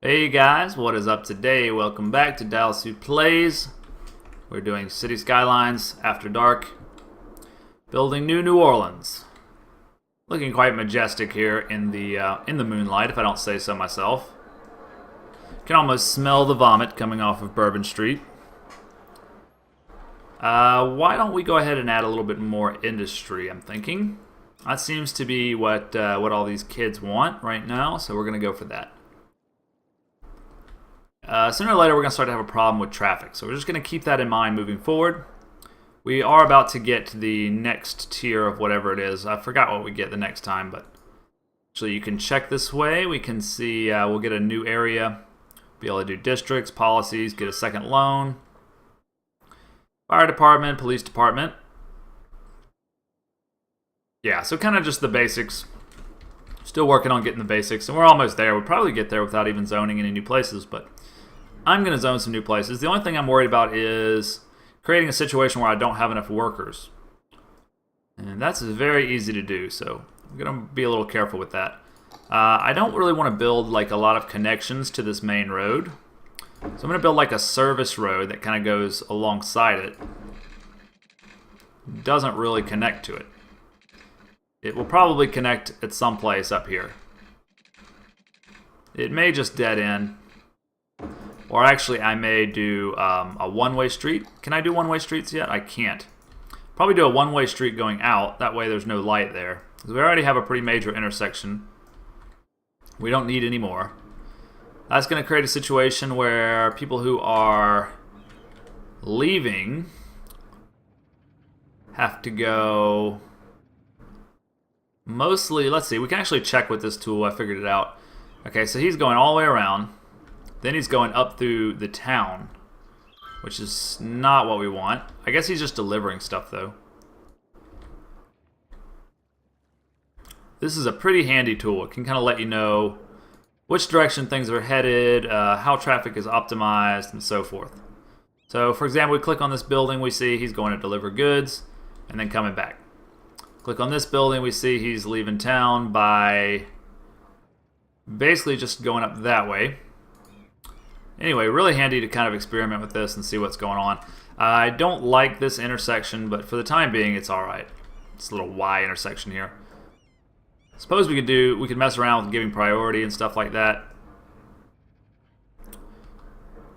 Hey guys, what is up today? Welcome back to Dallas Who Plays. We're doing City Skylines After Dark, building New Orleans. Looking quite majestic here in the moonlight, if I don't say so myself. Can almost smell the vomit coming off of Bourbon Street. Why don't we go ahead and add a little bit more industry? I'm thinking that seems to be what all these kids want right now, so we're gonna go for that. Sooner or later, we're going to start to have a problem with traffic, so we're just going to keep that in mind moving forward. We are about to get to the next tier of whatever it is. I forgot what we get the next time, but actually you can check this way. We can see we'll get a new area, be able to do districts, policies, get a second loan, fire department, police department. Yeah, so kind of just the basics. Still working on getting the basics, and we're almost there. We'll probably get there without even zoning any new places, but I'm going to zone some new places. The only thing I'm worried about is creating a situation where I don't have enough workers. And that's very easy to do, so I'm going to be a little careful with that. I don't really want to build like a lot of connections to this main road. So I'm going to build like a service road that kind of goes alongside it. Doesn't really connect to it. It will probably connect at some place up here. It may just dead end. Or actually, I may do a one-way street. Can I do one-way streets yet? I can't. Probably do a one-way street going out. That way there's no light there. Because we already have a pretty major intersection. We don't need any more. That's going to create a situation where people who are leaving have to go... Mostly, let's see, we can actually check with this tool. I figured it out. Okay, so he's going all the way around. Then he's going up through the town, which is not what we want. I guess he's just delivering stuff, though. This is a pretty handy tool. It can kind of let you know which direction things are headed, how traffic is optimized, and so forth. So, for example, we click on this building, we see he's going to deliver goods, and then coming back. Click on this building, we see he's leaving town by basically just going up that way. Anyway, really handy to kind of experiment with this and see what's going on. I don't like this intersection, but for the time being, it's alright. It's a little Y intersection here. Suppose we could mess around with giving priority and stuff like that.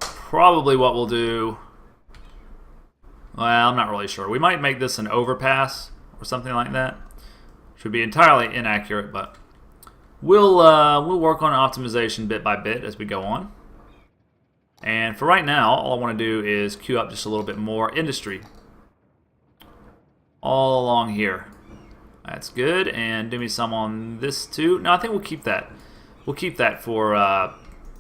Probably what we'll do, well, I'm not really sure. We might make this an overpass or something like that. Should be entirely inaccurate, but we'll work on optimization bit by bit as we go on. And for right now, all I want to do is queue up just a little bit more industry. All along here. That's good. And do me some on this too. No, I think we'll keep that. We'll keep that for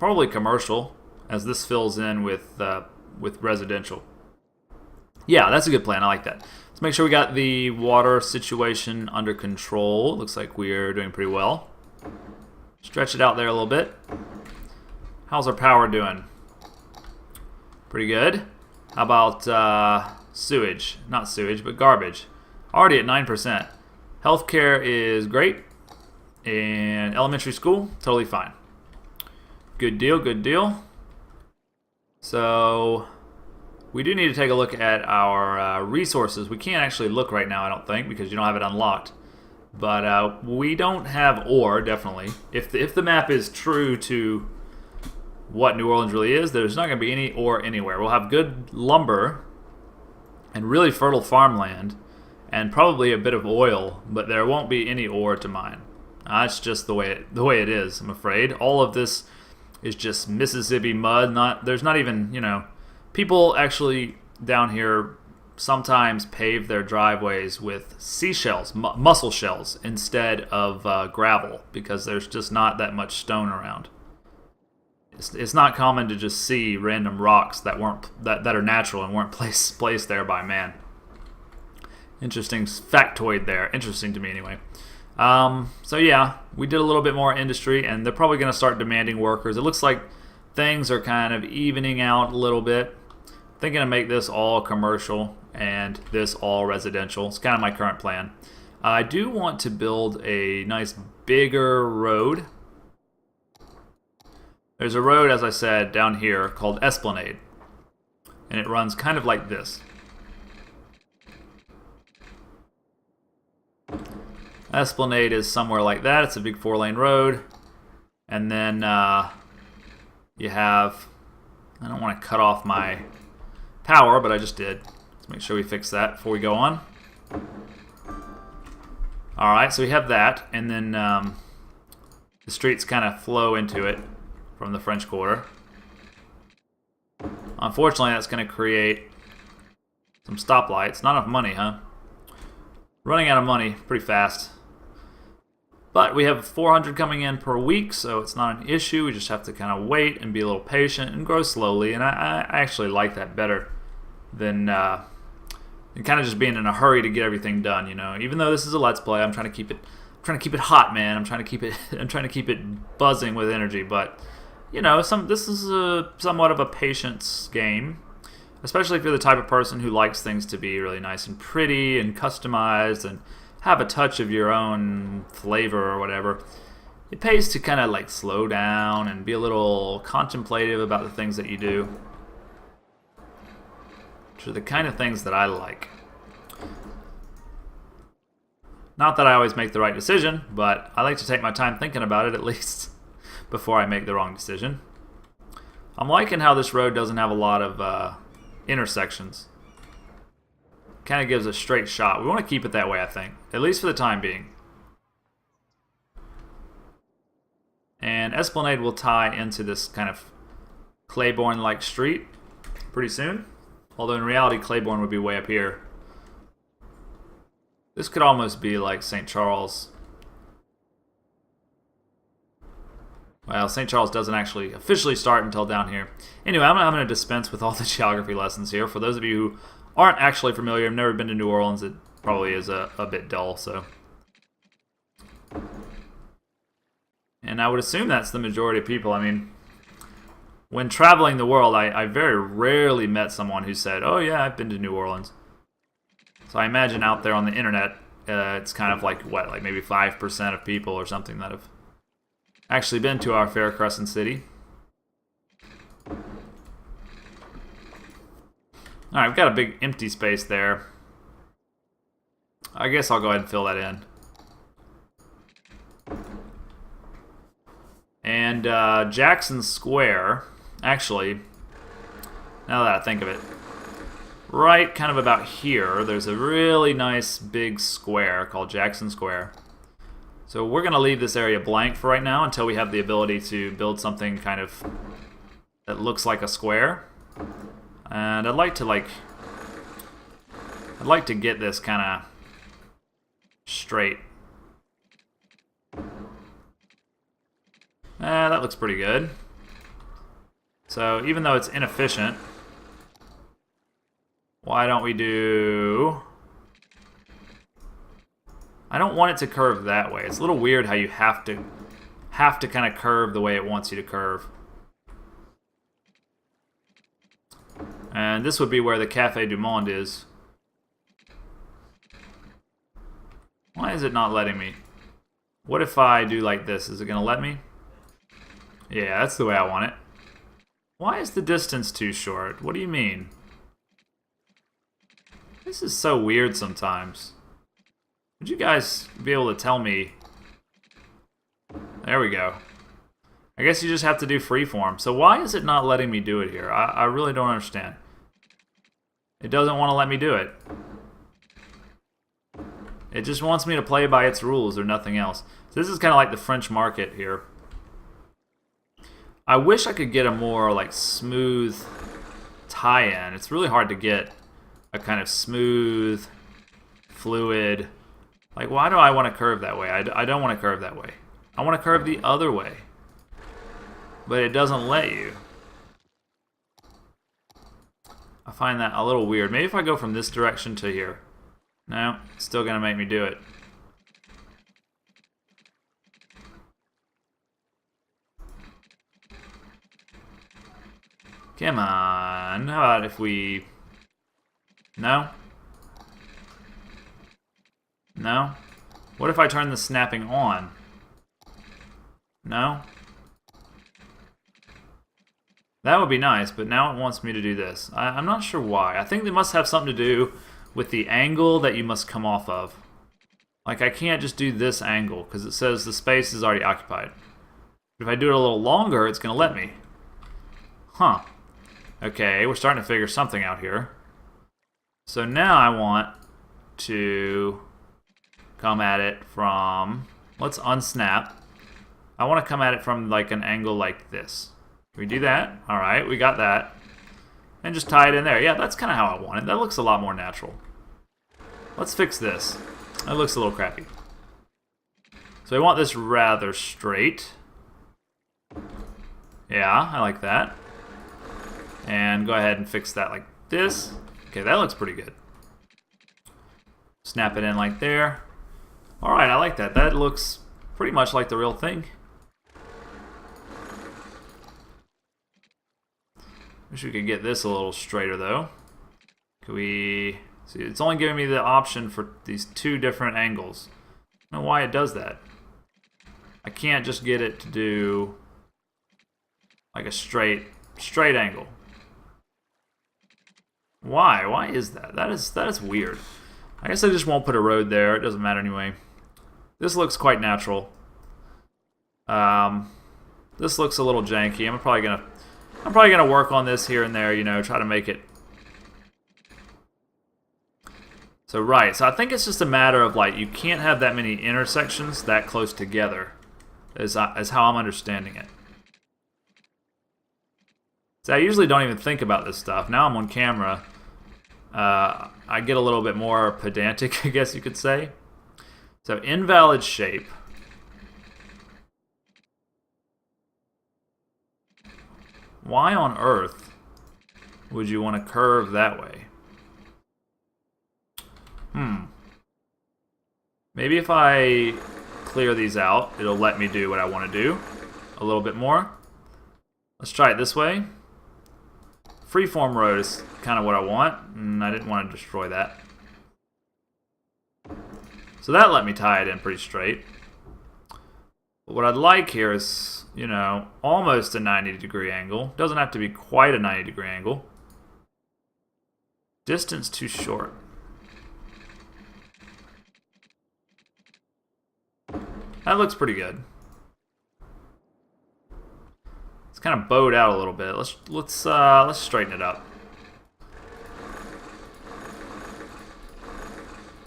probably commercial, as this fills in with residential. Yeah, that's a good plan. I like that. Let's make sure we got the water situation under control. Looks like we're doing pretty well. Stretch it out there a little bit. How's our power doing? Pretty good. How about sewage? Not sewage, but garbage. Already at 9%. Healthcare is great. And elementary school, totally fine. Good deal, good deal. So we do need to take a look at our resources. We can't actually look right now, I don't think, because you don't have it unlocked. But we don't have ore, definitely. If the map is true to what New Orleans really is, there's not going to be any ore anywhere. We'll have good lumber and really fertile farmland and probably a bit of oil, but there won't be any ore to mine. That's just the way it is, I'm afraid. All of this is just Mississippi mud. There's not even, people actually down here sometimes pave their driveways with seashells, mussel shells, instead of gravel, because there's just not that much stone around. It's not common to just see random rocks that are natural and weren't placed there by man. Interesting factoid there. Interesting to me anyway. So yeah, we did a little bit more industry, and they're probably going to start demanding workers. It looks like things are kind of evening out a little bit. I'm thinking to make this all commercial and this all residential. It's kind of my current plan. I do want to build a nice bigger road. There's a road, as I said, down here called Esplanade. And it runs kind of like this. Esplanade is somewhere like that. It's a big 4-lane road. And then you have... I don't want to cut off my power, but I just did. Let's make sure we fix that before we go on. Alright, so we have that. And then the streets kind of flow into it from the French Quarter. Unfortunately, that's going to create some stoplights. Not enough money, huh? Running out of money pretty fast. But we have 400 coming in per week, so it's not an issue. We just have to kind of wait and be a little patient and grow slowly. And I actually like that better than kind of just being in a hurry to get everything done. You know, even though this is a Let's Play, I'm trying to keep it hot, man. I'm trying to keep it buzzing with energy. But you know, this is somewhat of a patience game, especially if you're the type of person who likes things to be really nice and pretty and customized and have a touch of your own flavor or whatever. It pays to kind of like slow down and be a little contemplative about the things that you do, which are the kind of things that I like. Not that I always make the right decision, but I like to take my time thinking about it at least before I make the wrong decision. I'm liking how this road doesn't have a lot of intersections. Kind of gives a straight shot. We want to keep it that way, I think, at least for the time being. And Esplanade will tie into this kind of Claiborne-like street pretty soon. Although in reality, Claiborne would be way up here. This could almost be like St. Charles. Well, St. Charles doesn't actually officially start until down here. Anyway, I'm going to dispense with all the geography lessons here. For those of you who aren't actually familiar, have never been to New Orleans, it probably is a bit dull, so. And I would assume that's the majority of people. I mean, when traveling the world, I very rarely met someone who said, oh yeah, I've been to New Orleans. So I imagine out there on the internet, it's kind of like, what, like maybe 5% of people or something that have actually been to our fair Crescent City. Alright, we've got a big empty space there. I guess I'll go ahead and fill that in. And Jackson Square, actually, now that I think of it, right kind of about here, there's a really nice big square called Jackson Square. So we're going to leave this area blank for right now until we have the ability to build something kind of that looks like a square. And I'd like to get this kind of straight. That looks pretty good. So even though it's inefficient, why don't we do... I don't want it to curve that way. It's a little weird how you have to kind of curve the way it wants you to curve. And this would be where the Café du Monde is. Why is it not letting me? What if I do like this? Is it going to let me? Yeah, that's the way I want it. Why is the distance too short? What do you mean? This is so weird sometimes. Would you guys be able to tell me? There we go. I guess you just have to do freeform. So why is it not letting me do it here? I really don't understand. It doesn't want to let me do it. It just wants me to play by its rules or nothing else. So this is kind of like the French market here. I wish I could get a more like smooth tie-in. It's really hard to get a kind of smooth, fluid. Like, why do I want to curve that way? I don't want to curve that way. I want to curve the other way. But it doesn't let you. I find that a little weird. Maybe if I go from this direction to here. No, it's still going to make me do it. Come on. How about if we... No? No? What if I turn the snapping on? No? That would be nice, but now it wants me to do this. I'm not sure why. I think it must have something to do with the angle that you must come off of. Like, I can't just do this angle, because it says the space is already occupied. But if I do it a little longer, it's going to let me. Huh. Okay, we're starting to figure something out here. So now I want to come at it from... Let's unsnap. I want to come at it from like an angle like this. Can we do that? Alright, we got that. And just tie it in there. Yeah, that's kind of how I want it. That looks a lot more natural. Let's fix this. That looks a little crappy. So I want this rather straight. Yeah, I like that. And go ahead and fix that like this. Okay, that looks pretty good. Snap it in like there. Alright, I like that. That looks pretty much like the real thing. Wish we could get this a little straighter though. Could we... See, it's only giving me the option for these two different angles. I don't know why it does that. I can't just get it to do like a straight angle. Why? Why is that? That is weird. I guess I just won't put a road there. It doesn't matter anyway. This looks quite natural. This looks a little janky. I'm probably gonna work on this here and there. You know, try to make it. So right. So I think it's just a matter of like you can't have that many intersections that close together. Is how I'm understanding it. So I usually don't even think about this stuff. Now I'm on camera. I get a little bit more pedantic, I guess you could say. So invalid shape. Why on earth would you want to curve that way? Maybe if I clear these out, it'll let me do what I want to do a little bit more. Let's try it this way. Freeform road is kind of what I want, and I didn't want to destroy that. So that let me tie it in pretty straight. But what I'd like here is, you know, almost a 90-degree angle. Doesn't have to be quite a 90-degree angle. Distance too short. That looks pretty good. It's kind of bowed out a little bit. Let's straighten it up.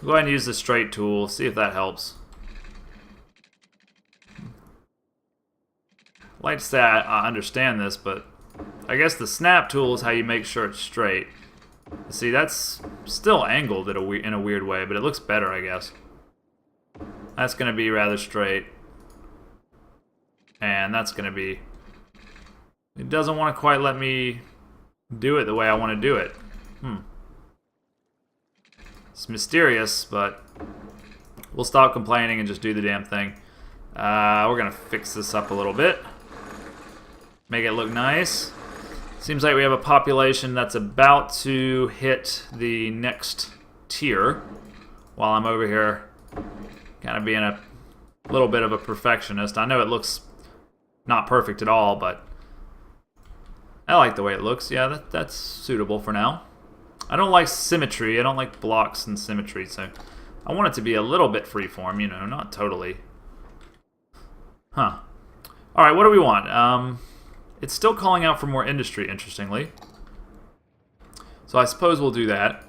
Go ahead and use the straight tool. See if that helps. I'd like to say I understand this, but I guess the snap tool is how you make sure it's straight. See, that's still angled in a weird way, but it looks better, I guess. That's going to be rather straight. And that's going to be... It doesn't want to quite let me do it the way I want to do it. It's mysterious, but we'll stop complaining and just do the damn thing. We're going to fix this up a little bit. Make it look nice. Seems like we have a population that's about to hit the next tier while I'm over here kind of being a little bit of a perfectionist. I know it looks not perfect at all, but I like the way it looks. Yeah, that's suitable for now. I don't like symmetry. I don't like blocks and symmetry, so I want it to be a little bit freeform, you know, not totally. Huh. Alright, what do we want? It's still calling out for more industry, interestingly. So I suppose we'll do that.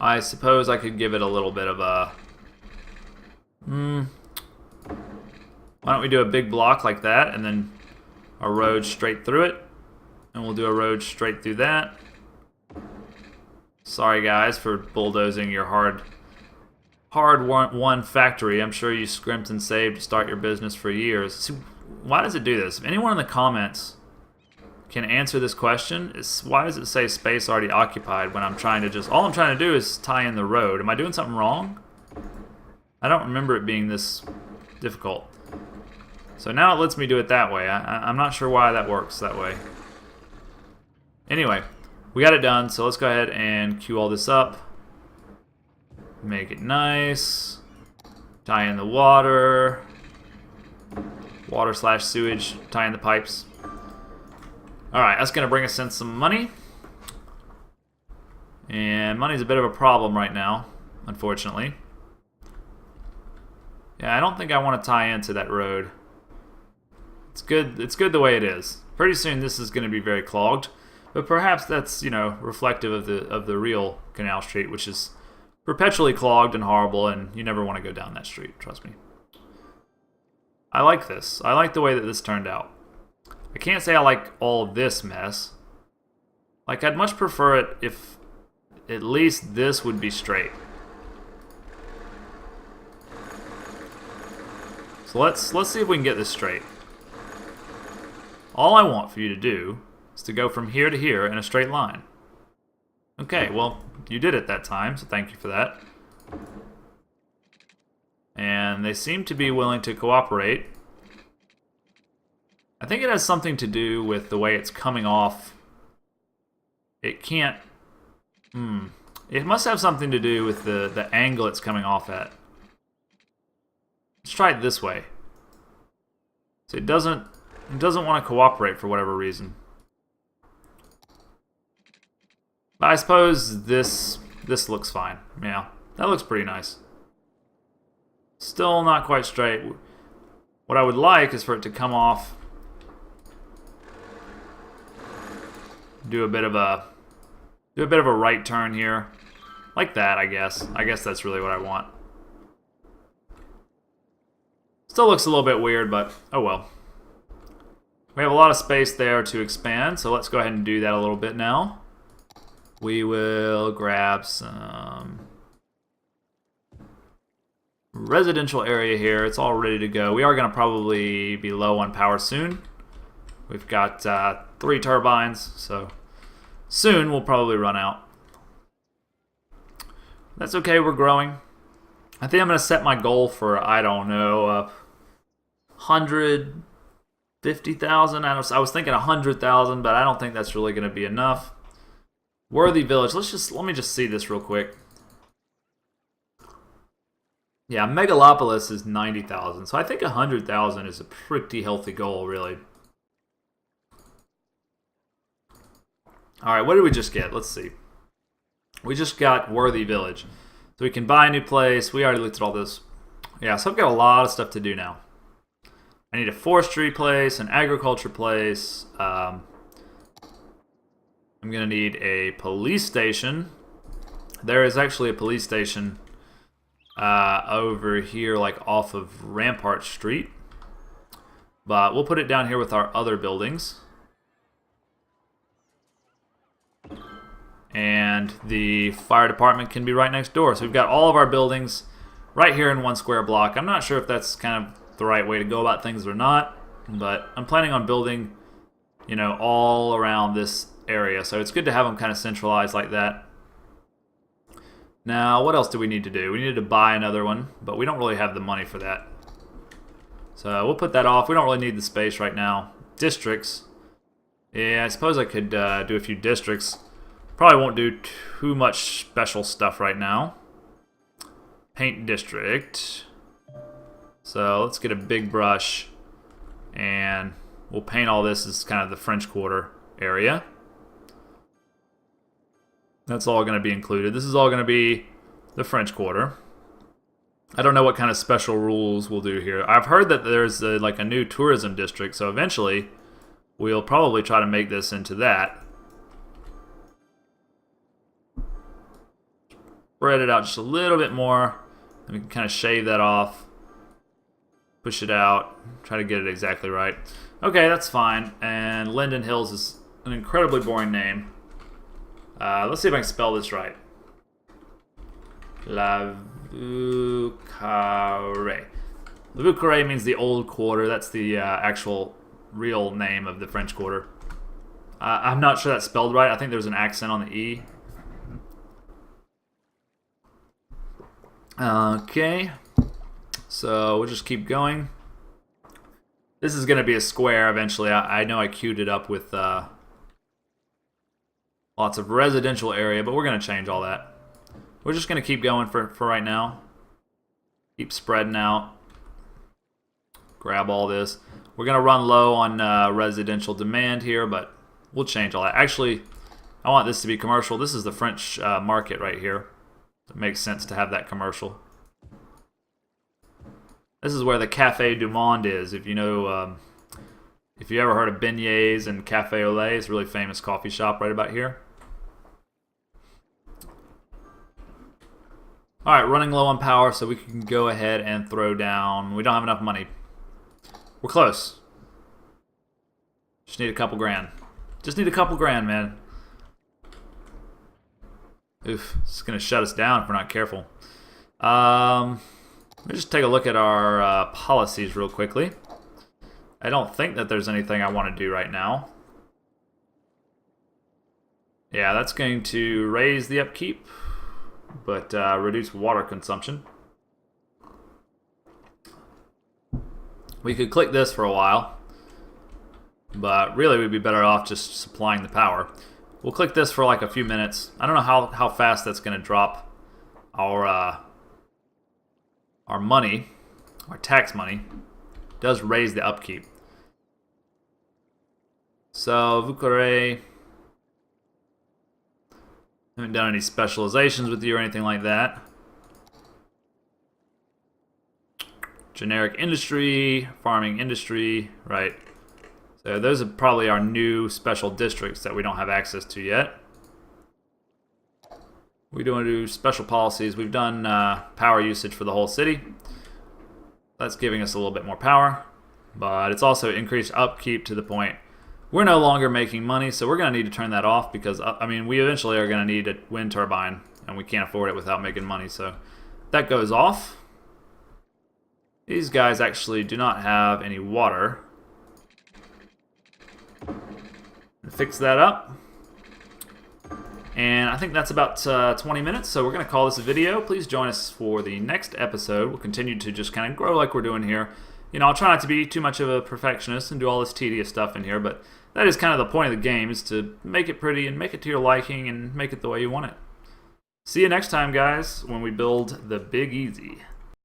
I suppose I could give it a little bit of a... Why don't we do a big block like that, and then a road straight through it. And we'll do a road straight through that. Sorry guys for bulldozing your hard-won factory. I'm sure you scrimped and saved to start your business for years. See, why does it do this? If anyone in the comments can answer this question, why does it say space already occupied when I'm trying to just... All I'm trying to do is tie in the road. Am I doing something wrong? I don't remember it being this difficult. So now it lets me do it that way. I'm not sure why that works that way. Anyway, we got it done, so let's go ahead and queue all this up. Make it nice. Tie in the water. Water slash sewage, tie in the pipes. Alright, that's going to bring us in some money. And money's a bit of a problem right now, unfortunately. Yeah, I don't think I want to tie into that road. It's good the way it is. Pretty soon this is going to be very clogged. But perhaps that's, you know, reflective of the real Canal Street, which is perpetually clogged and horrible, and you never want to go down that street, trust me. I like this. I like the way that this turned out. I can't say I like all this mess. Like, I'd much prefer it if at least this would be straight. So let's see if we can get this straight. All I want for you to do is to go from here to here in a straight line. Okay, well, you did it that time, so thank you for that. And they seem to be willing to cooperate. I think it has something to do with the way it's coming off. It can't... It must have something to do with the angle it's coming off at. Let's try it this way. So it doesn't want to cooperate for whatever reason. But I suppose this looks fine. Yeah, that looks pretty nice. Still not quite straight. What I would like is for it to come off, do a bit of a right turn here, like that. I guess that's really what I want. Still looks a little bit weird, but oh well. We have a lot of space there to expand, so let's go ahead and do that a little bit now. We will grab some residential area here. It's all ready to go. We are going to probably be low on power soon. We've got 3 turbines, so soon we'll probably run out. That's okay, we're growing. I think I'm going to set my goal for, I don't know, 150,000. I was thinking 100,000, but I don't think that's really going to be enough. Worthy Village. Let me just see this real quick. Yeah, Megalopolis is 90,000, so I think 100,000 is a pretty healthy goal, really. All right, what did we just get? Let's see. We just got Worthy Village, so we can buy a new place. We already looked at all this. Yeah, so I've got a lot of stuff to do now. I need a forestry place, an agriculture place. I'm going to need a police station. There is actually a police station over here, like off of Rampart Street. But we'll put it down here with our other buildings. And the fire department can be right next door. So we've got all of our buildings right here in one square block. I'm not sure if that's kind of the right way to go about things or not, but I'm planning on building, you know, all around this area. So it's good to have them kind of centralized like that. Now, what else do we need to do? We need to buy another one, but we don't really have the money for that. So we'll put that off. We don't really need the space right now. Districts. Yeah, I suppose I could do a few districts. Probably won't do too much special stuff right now. Paint district. So let's get a big brush and we'll paint all this as kind of the French Quarter area. That's all going to be included. This is all going to be the French Quarter. I don't know what kind of special rules we'll do here. I've heard that there's like a new tourism district, so eventually we'll probably try to make this into that. Spread it out just a little bit more, and we can kind of shave that off. Push it out, try to get it exactly right. Okay, that's fine. And Linden Hills is an incredibly boring name. Let's see if I can spell this right. La Vaucarré. La Vaucarré means the old quarter. That's the actual real name of the French Quarter. I'm not sure that's spelled right. I think there's an accent on the E. Okay. So we'll just keep going. This is going to be a square eventually. I know I queued it up with lots of residential area, but we're going to change all that. We're just going to keep going for right now. Keep spreading out. Grab all this. We're going to run low on residential demand here, but we'll change all that. Actually, I want this to be commercial. This is the French market right here. It makes sense to have that commercial. This is where the Café du Monde is. If you know, if you ever heard of beignets and Café au lait, it's a really famous coffee shop right about here. All right, running low on power, so we can go ahead and throw down. We don't have enough money. We're close. Just need a couple grand. Just need a couple grand, man. Oof, it's gonna shut us down if we're not careful. Let me just take a look at our policies real quickly. I don't think that there's anything I want to do right now. Yeah, that's going to raise the upkeep, but reduce water consumption. We could click this for a while, but really we'd be better off just supplying the power. We'll click this for like a few minutes. I don't know how fast that's going to drop our money, our tax money. It does raise the upkeep. So, Vucare, haven't done any specializations with you or anything like that. Generic industry, farming industry, right. So those are probably our new special districts that we don't have access to yet. We want to do special policies. We've done power usage for the whole city. That's giving us a little bit more power, but it's also increased upkeep to the point we're no longer making money, so we're going to need to turn that off because, I mean, we eventually are going to need a wind turbine, and we can't afford it without making money, so that goes off. These guys actually do not have any water. Fix that up. And I think that's about 20 minutes, so we're going to call this a video. Please join us for the next episode. We'll continue to just kind of grow like we're doing here. You know, I'll try not to be too much of a perfectionist and do all this tedious stuff in here, but that is kind of the point of the game, is to make it pretty and make it to your liking and make it the way you want it. See you next time, guys, when we build the Big Easy.